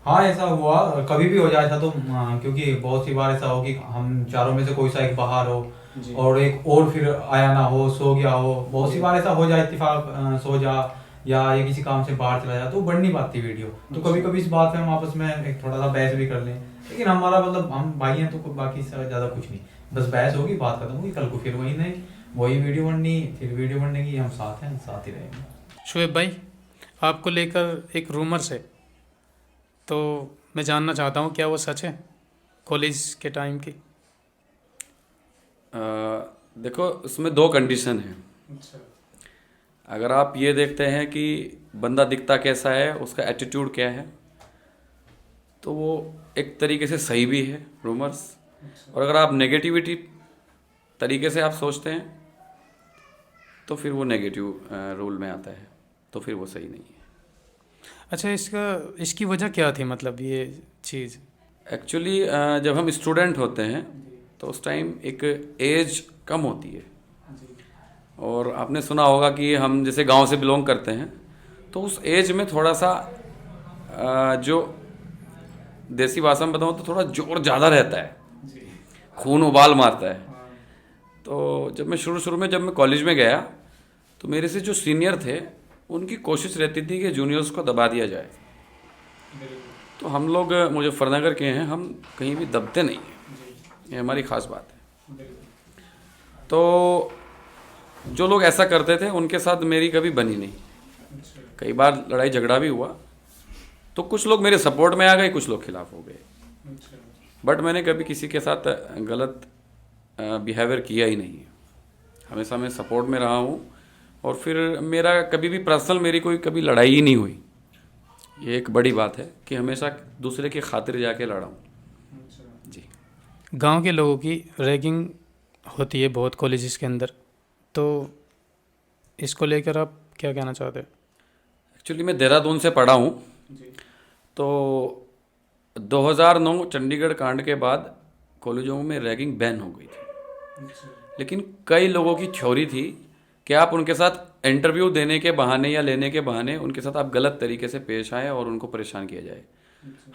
[SPEAKER 4] हाँ ऐसा हुआ, कभी भी हो जाए ऐसा तो क्योंकि बहुत सी बार ऐसा हो कि हम चारों में से कोई सा एक बाहर हो और एक और फिर आया ना हो, सो गया हो, बहुत सी बार ऐसा हो जाए इत्तेफाक, सो जा या ये किसी काम से बाहर चला जाए तो बढ़ नहीं पाती वीडियो। तो कभी कभी इस बात पे हम आपस में एक थोड़ा सा बहस भी कर लें, लेकिन हमारा मतलब हम भाई हैं तो बाकी से ज़्यादा कुछ नहीं, बस बहस होगी, बात खत्म होगी, कल को फिर वही नहीं वही वीडियो बननी, फिर वीडियो बनने की, हम साथ हैं, साथ ही रहेंगे।
[SPEAKER 1] शुएब भाई, आपको लेकर एक रूमर्स है, तो मैं जानना चाहता हूँ क्या वो सच है कॉलेज के टाइम की?
[SPEAKER 2] देखो उसमें दो कंडीशन है। अगर आप ये देखते हैं कि बंदा दिखता कैसा है, उसका एटीट्यूड क्या है, तो वो एक तरीके से सही भी है रूमर्स। और अगर आप नेगेटिविटी तरीके से आप सोचते हैं तो फिर वो नेगेटिव रोल में आता है, तो फिर वो सही नहीं है।
[SPEAKER 1] अच्छा, इसकी वजह क्या थी, मतलब ये चीज़?
[SPEAKER 2] एक्चुअली जब हम स्टूडेंट होते हैं तो उस टाइम एक एज कम होती है, और आपने सुना होगा कि हम जैसे गांव से बिलोंग करते हैं तो उस एज में थोड़ा सा जो देसी भाषा में बताऊँ तो थोड़ा जोर ज़्यादा रहता है, खून उबाल मारता है। तो जब मैं शुरू में जब मैं कॉलेज में गया तो मेरे से जो सीनियर थे उनकी कोशिश रहती थी कि जूनियर्स को दबा दिया जाए। तो हम लोग मुजफ्फरनगर के हैं, हम कहीं भी दबते नहीं हैं, ये हमारी ख़ास बात है। तो जो लोग ऐसा करते थे उनके साथ मेरी कभी बनी नहीं, कई बार लड़ाई झगड़ा भी हुआ, तो कुछ लोग मेरे सपोर्ट में आ गए, कुछ लोग खिलाफ हो गए, बट मैंने कभी किसी के साथ गलत बिहेवियर किया ही नहीं है। हमेशा मैं सपोर्ट में रहा हूँ, और फिर मेरा कभी भी पर्सनल मेरी कोई कभी लड़ाई ही नहीं हुई। ये एक बड़ी बात है कि हमेशा दूसरे की खातिर जाके लड़ा हूँ। जी।
[SPEAKER 1] गांव के लोगों की रैगिंग होती है बहुत कॉलेजेस के अंदर, तो इसको लेकर आप क्या कहना चाहते हैं?
[SPEAKER 2] एक्चुअली मैं देहरादून से पढ़ा हूँ, तो 2009 चंडीगढ़ कांड के बाद कॉलेजों में रैगिंग बैन हो गई थी, लेकिन कई लोगों की थ्योरी थी कि आप उनके साथ इंटरव्यू देने के बहाने या लेने के बहाने उनके साथ आप गलत तरीके से पेश आए और उनको परेशान किया जाए।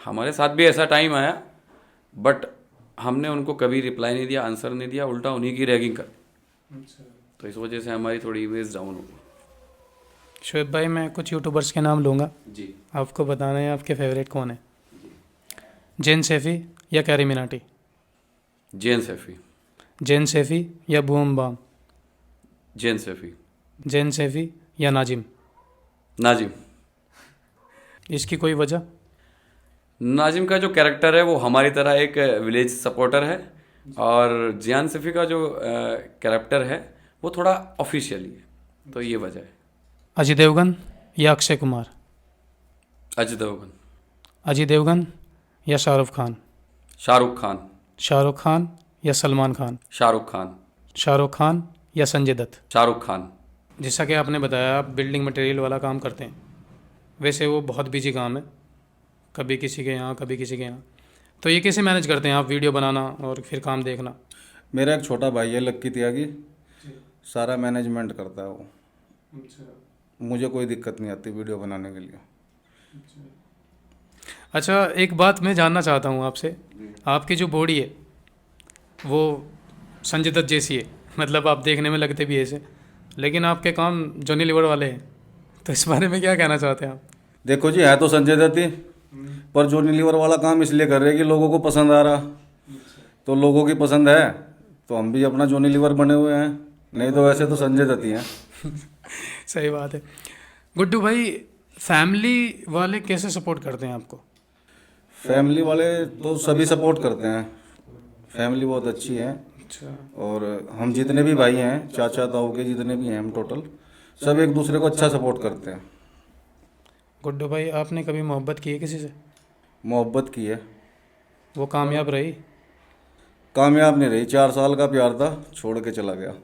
[SPEAKER 2] हमारे साथ भी ऐसा टाइम आया, बट हमने उनको कभी रिप्लाई नहीं दिया, आंसर नहीं दिया, उल्टा उन्हीं की रैगिंग कर दी। तो इस वजह से हमारी थोड़ी इमेज डाउन हो गई।
[SPEAKER 1] शुएब भाई, मैं कुछ यूट्यूबर्स के नाम लूँगा,
[SPEAKER 2] जी।
[SPEAKER 1] आपको बताना है आपके फेवरेट कौन है, जैन सैफी या कैरी मिनाटी?
[SPEAKER 2] जैन सैफी।
[SPEAKER 1] जैन सैफी या बूम बाम?
[SPEAKER 2] जैन सैफी।
[SPEAKER 1] जैन सैफी या नाजिम?
[SPEAKER 2] नाजिम।
[SPEAKER 1] इसकी कोई वजह?
[SPEAKER 2] नाजिम का जो कैरेक्टर है वो हमारी तरह एक विलेज सपोर्टर है, और जियान सैफी का जो कैरेक्टर है वो थोड़ा ऑफिशियली है, तो ये वजह है।
[SPEAKER 1] अजय देवगन या अक्षय कुमार?
[SPEAKER 2] अजय देवगन।
[SPEAKER 1] अजय देवगन या शाहरुख खान?
[SPEAKER 2] शाहरुख खान।
[SPEAKER 1] शाहरुख खान या सलमान खान?
[SPEAKER 2] शाहरुख खान।
[SPEAKER 1] शाहरुख खान या संजय दत्त?
[SPEAKER 2] शाहरुख खान।
[SPEAKER 1] जैसा कि आपने बताया आप बिल्डिंग मटेरियल वाला काम करते हैं, वैसे वो बहुत बिजी काम है, कभी किसी के यहाँ कभी किसी के यहाँ, तो ये कैसे मैनेज करते हैं आप, वीडियो बनाना और फिर काम देखना?
[SPEAKER 3] मेरा एक छोटा भाई है लक्की त्यागी, सारा मैनेजमेंट करता है वो। मुझे कोई दिक्कत नहीं आती वीडियो बनाने के लिए।
[SPEAKER 1] अच्छा, एक बात मैं जानना चाहता हूँ आपसे, आपकी जो बॉडी है वो संजय दत्त जैसी है, मतलब आप देखने में लगते भी ऐसे, लेकिन आपके काम जॉनी लीवर वाले हैं, तो इस बारे में क्या कहना चाहते हैं आप?
[SPEAKER 3] देखो जी, है तो संजय दत्त ही, पर जॉनी लीवर वाला काम इसलिए कर रहे हैं कि लोगों को पसंद आ रहा, तो लोगों की पसंद है तो हम भी अपना जॉनी लीवर बने हुए हैं, नहीं तो वैसे तो संजय दत्त ही हैं।
[SPEAKER 1] सही बात है। गुड्डू भाई, फैमिली वाले कैसे सपोर्ट करते हैं आपको?
[SPEAKER 3] फैमिली वाले तो सभी सपोर्ट करते हैं, फैमिली बहुत अच्छी है।
[SPEAKER 1] अच्छा।
[SPEAKER 3] और हम जितने भी भाई हैं, चाचा ताऊ के जितने भी हैं हम टोटल, सब एक दूसरे को अच्छा सपोर्ट करते हैं।
[SPEAKER 1] गुड्डू भाई, आपने कभी मोहब्बत की है किसी से?
[SPEAKER 3] मोहब्बत की है।
[SPEAKER 1] वो कामयाब रही?
[SPEAKER 3] कामयाब नहीं रही, 4 साल का प्यार था, छोड़ के चला गया।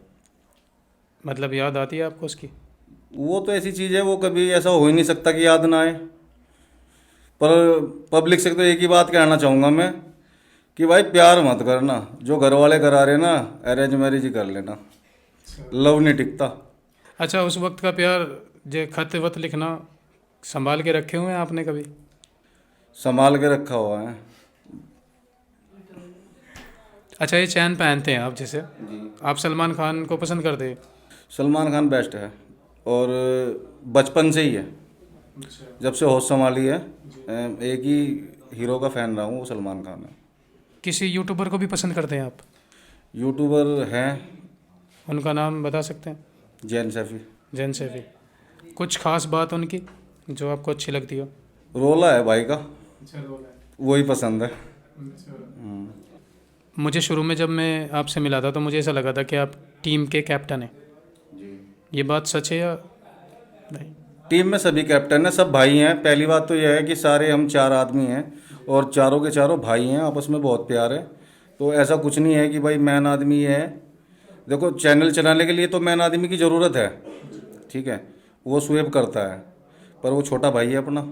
[SPEAKER 1] मतलब याद आती है आपको उसकी?
[SPEAKER 3] वो तो ऐसी चीज़ है, वो कभी ऐसा हो ही नहीं सकता कि याद ना आए। पर पब्लिक से तो एक ही बात कहना चाहूँगा मैं कि भाई प्यार मत करना, जो घर वाले करा रहे ना अरेंज मैरिज ही कर लेना, लव नहीं टिकता।
[SPEAKER 1] अच्छा, उस वक्त का प्यार, जो खत वत लिखना संभाल के रखे हुए हैं आपने कभी?
[SPEAKER 3] संभाल के रखा हुआ है।
[SPEAKER 1] अच्छा, ये चैन पहनते हैं आप, जैसे आप सलमान खान को पसंद करते हैं?
[SPEAKER 3] सलमान खान बेस्ट है और बचपन से ही है, जब से होश संभाली है एक ही हीरो का फ़ैन रहा हूँ, वो सलमान खान है।
[SPEAKER 1] किसी यूट्यूबर को भी पसंद करते हैं आप?
[SPEAKER 3] यूट्यूबर हैं,
[SPEAKER 1] उनका नाम बता सकते हैं?
[SPEAKER 3] जैन सैफी।
[SPEAKER 1] जैन सैफी। कुछ खास बात उनकी जो आपको अच्छी लगती हो?
[SPEAKER 3] रोला है भाई का, वही पसंद है।
[SPEAKER 1] मुझे शुरू में जब मैं आपसे मिला था तो मुझे ऐसा लगा था कि आप टीम के कैप्टन हैं। ये बात सच है या नहीं?
[SPEAKER 3] टीम में सभी कैप्टन हैं, सब भाई हैं। पहली बात तो यह है कि सारे हम 4 आदमी हैं और चारों के चारों भाई हैं, आपस में बहुत प्यार है। तो ऐसा कुछ नहीं है कि भाई मैन आदमी है। देखो, चैनल चलाने के लिए तो मैन आदमी की ज़रूरत है, ठीक है, वो स्वेप करता है, पर वो छोटा भाई है अपना।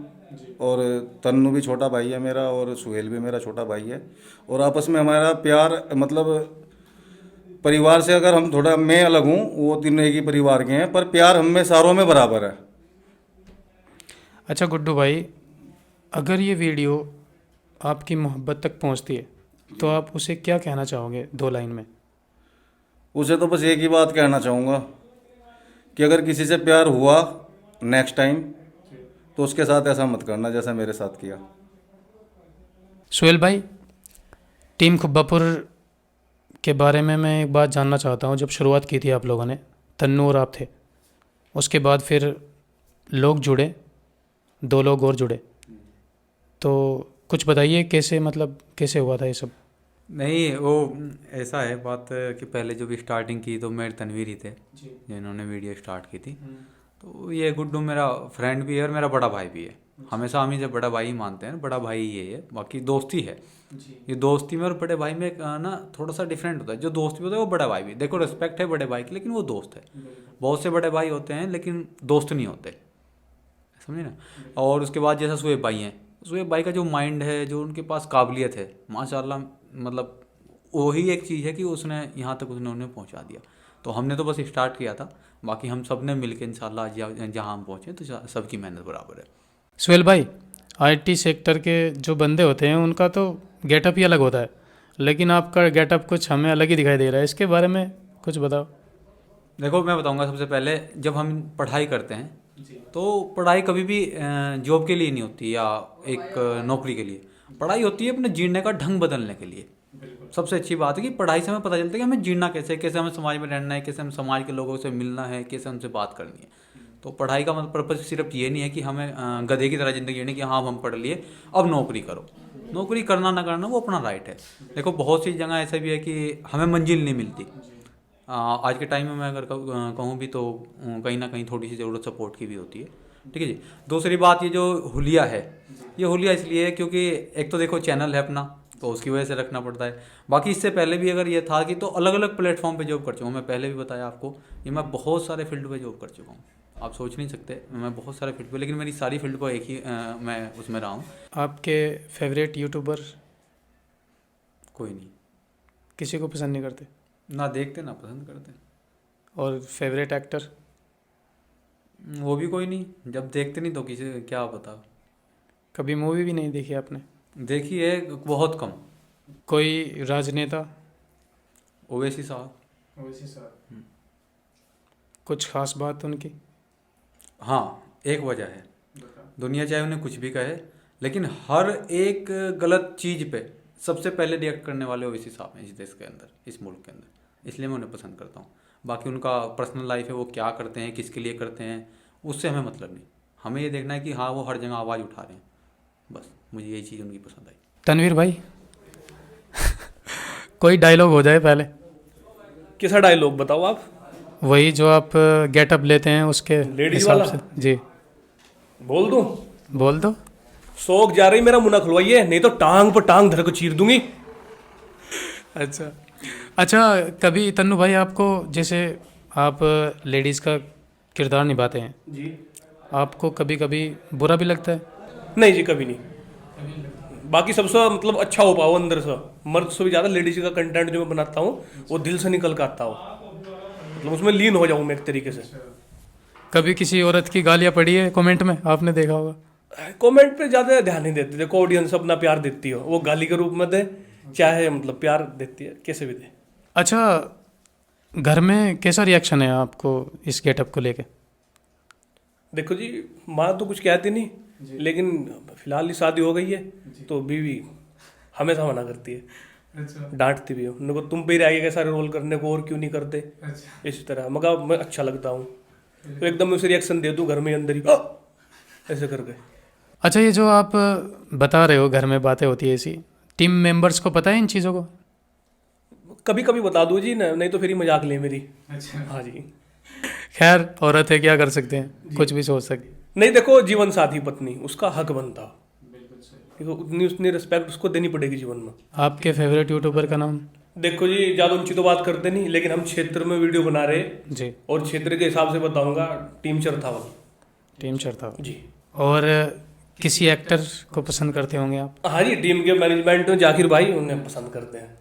[SPEAKER 3] और तन्नू भी छोटा भाई है मेरा और सुहेल भी मेरा छोटा भाई है। और आपस में हमारा प्यार, मतलब परिवार से अगर हम थोड़ा, मैं अलग हूँ, वो तीनों एक ही परिवार के हैं, पर प्यार हम में सारों में बराबर है।
[SPEAKER 1] अच्छा गुड्डू भाई, अगर ये वीडियो आपकी मोहब्बत तक पहुंचती है तो आप उसे क्या कहना चाहोगे 2 लाइन में?
[SPEAKER 3] उसे तो बस एक ही बात कहना चाहूँगा कि अगर किसी से प्यार हुआ नेक्स्ट टाइम तो उसके साथ ऐसा मत करना जैसा मेरे साथ किया।
[SPEAKER 1] सुहेल भाई, टीम खुब्बापुर के बारे में मैं एक बात जानना चाहता हूँ। जब शुरुआत की थी आप लोगों ने, तन्नू और आप थे, उसके बाद फिर लोग जुड़े, 2 लोग और जुड़े, तो कुछ बताइए कैसे, मतलब कैसे हुआ था ये सब?
[SPEAKER 4] नहीं, वो ऐसा है बात कि पहले जो भी स्टार्टिंग की तो मेरे तनवीर ही थे जिन्होंने वीडियो स्टार्ट की थी। तो ये गुड्डू मेरा फ्रेंड भी है और मेरा बड़ा भाई भी है। हमेशा हम इसे बड़ा भाई ही मानते हैं, बड़ा भाई ये है, बाकी दोस्ती है। ये दोस्ती में और बड़े भाई में ना थोड़ा सा डिफरेंट होता है। जो दोस्ती होता है वो बड़ा भाई भी, देखो रिस्पेक्ट है बड़े भाई की, लेकिन वो दोस्त है। बहुत से बड़े भाई होते हैं लेकिन दोस्त नहीं होते, समझे ना। और उसके बाद जैसा सुहेब भाई हैं, सुहेब भाई का जो माइंड है, जो उनके पास काबिलियत है, माशाल्लाह, मतलब वही एक चीज़ है कि उसने यहाँ तक उन्हें पहुँचा दिया। तो हमने तो बस स्टार्ट किया था, बाकी हम सब ने मिल के इंशाल्लाह जहाँ हम पहुँचे तो सबकी मेहनत बराबर है।
[SPEAKER 1] सुहेल भाई, आईटी सेक्टर के जो बंदे होते हैं उनका तो गेटअप ही अलग होता है, लेकिन आपका गेटअप कुछ हमें अलग ही दिखाई दे रहा है। इसके बारे में कुछ बताओ।
[SPEAKER 4] देखो, मैं बताऊंगा, सबसे पहले जब हम पढ़ाई करते हैं तो पढ़ाई कभी भी जॉब के लिए नहीं होती या एक नौकरी के लिए। पढ़ाई होती है अपने जीने का ढंग बदलने के लिए। सबसे अच्छी बात है कि पढ़ाई से हमें पता चलता है कि हमें जीना कैसे, कैसे हमें समाज में रहना है, कैसे हमें समाज के लोगों से मिलना है, कैसे उनसे बात करनी है। तो पढ़ाई का मतलब पर्पज़ सिर्फ ये नहीं है कि हमें गधे की तरह ज़िंदगी जीनी कि हाँ हम पढ़ लिए अब नौकरी करो। नौकरी करना ना करना वो अपना राइट है। देखो, बहुत सी जगह ऐसा भी है कि हमें मंजिल नहीं मिलती। आज के टाइम में मैं अगर कहूँ भी तो कहीं ना कहीं थोड़ी सी ज़रूरत सपोर्ट की भी होती है, ठीक है जी। दूसरी बात, ये जो हुलिया है, ये हुलिया इसलिए है क्योंकि एक तो देखो चैनल है अपना, तो उसकी वजह से रखना पड़ता है। बाकी इससे पहले भी अगर ये था कि तो अलग अलग प्लेटफॉर्म पे जॉब कर चुका हूँ। मैं पहले भी बताया आपको, ये मैं बहुत सारे फील्ड पे जॉब कर चुका हूँ, आप सोच नहीं सकते। मैं बहुत सारे फील्ड पे, लेकिन मेरी सारी फील्ड पर एक ही मैं उसमें रहा हूँ।
[SPEAKER 1] आपके फेवरेट यूट्यूबर?
[SPEAKER 4] कोई नहीं,
[SPEAKER 1] किसी को पसंद नहीं करते?
[SPEAKER 4] ना देखते ना पसंद करते।
[SPEAKER 1] और फेवरेट एक्टर?
[SPEAKER 4] वो भी कोई नहीं, जब देखते नहीं तो किसी क्या पता।
[SPEAKER 1] कभी मूवी भी नहीं देखी आपने?
[SPEAKER 4] देखी है, बहुत कम।
[SPEAKER 1] कोई राजनेता?
[SPEAKER 4] ओवैसी साहब।
[SPEAKER 1] कुछ खास बात उनकी?
[SPEAKER 4] हाँ, एक वजह है, दुनिया चाहे उन्हें कुछ भी कहे, लेकिन हर एक गलत चीज़ पे सबसे पहले रिएक्ट करने वाले ओवैसी साहब हैं इस देश के अंदर, इस मुल्क के अंदर। इसलिए मैं उन्हें पसंद करता हूँ। बाकी उनका पर्सनल लाइफ है, वो क्या करते हैं, किसके लिए करते हैं, उससे हमें मतलब नहीं। हमें ये देखना है कि हाँ वो हर जगह आवाज़ उठा रहे हैं, बस मुझे यही चीज़ उनकी पसंद आई।
[SPEAKER 1] तनवीर भाई कोई डायलॉग हो जाए पहले।
[SPEAKER 5] कैसा डायलॉग बताओ आप?
[SPEAKER 1] वही जो आप गेटअप लेते हैं उसके
[SPEAKER 5] लेडीज
[SPEAKER 1] हिसाब
[SPEAKER 5] वाला?
[SPEAKER 1] से। जी
[SPEAKER 5] बोल दूं?
[SPEAKER 1] बोल दो।
[SPEAKER 5] शौक जा रही, मेरा मुंह ना खुलवाइए, नहीं तो टांग पर टांग धर को चीर दूंगी।
[SPEAKER 1] अच्छा, कभी तन्नू भाई आपको, जैसे आप लेडीज़ का किरदार निभाते हैं
[SPEAKER 5] जी।
[SPEAKER 1] आपको कभी कभी बुरा भी लगता है?
[SPEAKER 5] नहीं जी, कभी नहीं। बाकी सबसे मतलब अच्छा हो पाओ अंदर से। मर्द से भी ज़्यादा लेडीज का कंटेंट जो मैं बनाता हूँ वो दिल से निकल कर आता हो, मतलब उसमें लीन हो जाऊँ मैं एक तरीके से।
[SPEAKER 1] कभी किसी औरत की गालियाँ पड़ी है कमेंट में, आपने देखा होगा?
[SPEAKER 5] कमेंट पे ज़्यादा ध्यान नहीं देती, देखो ऑडियंस अपना प्यार देती हो, वो गाली के रूप में दे चाहे मतलब प्यार देती है कैसे भी दे।
[SPEAKER 1] अच्छा, घर में कैसा रिएक्शन है आपको इस गेटअप को लेके?
[SPEAKER 5] देखो जी, माँ तो कुछ कहती नहीं, लेकिन फिलहाल ही शादी हो गई है तो बीवी हमेशा मना करती है, डांटती भी हो, उनको तुम पे ही रह गए सारे रोल करने को, और क्यों नहीं करते इस तरह। मगर मैं अच्छा लगता हूँ तो एकदम उसे रिएक्शन दे दूँ घर में अंदर ही ऐसे करके।
[SPEAKER 1] अच्छा, ये जो आप बता रहे हो घर में बातें होती है ऐसी, टीम मेंबर्स को पता है इन चीज़ों को?
[SPEAKER 5] कभी कभी बता दो जी, नहीं तो फिर ही मजाक ले मेरी। हाँ जी।
[SPEAKER 1] खैर, औरत है, क्या कर सकते हैं, कुछ भी सोच सकते।
[SPEAKER 5] नहीं देखो, जीवन साथी पत्नी उसका हक बनता, देखो उतनी रिस्पेक्ट उसको देनी पड़ेगी जीवन में।
[SPEAKER 1] आपके फेवरेट यूट्यूबर का नाम?
[SPEAKER 5] देखो जी, ज़्यादा ऊंची तो बात करते नहीं, लेकिन हम क्षेत्र में वीडियो बना रहे
[SPEAKER 1] जी।
[SPEAKER 5] और क्षेत्र के हिसाब से बताऊंगा, टीम चरथावल।
[SPEAKER 1] टीम चरथावल
[SPEAKER 5] जी।
[SPEAKER 1] और किसी एक्टर को पसंद करते होंगे आप?
[SPEAKER 5] हाँ जी, टीम के मैनेजमेंट में जाकिर भाई उन्हें पसंद करते हैं।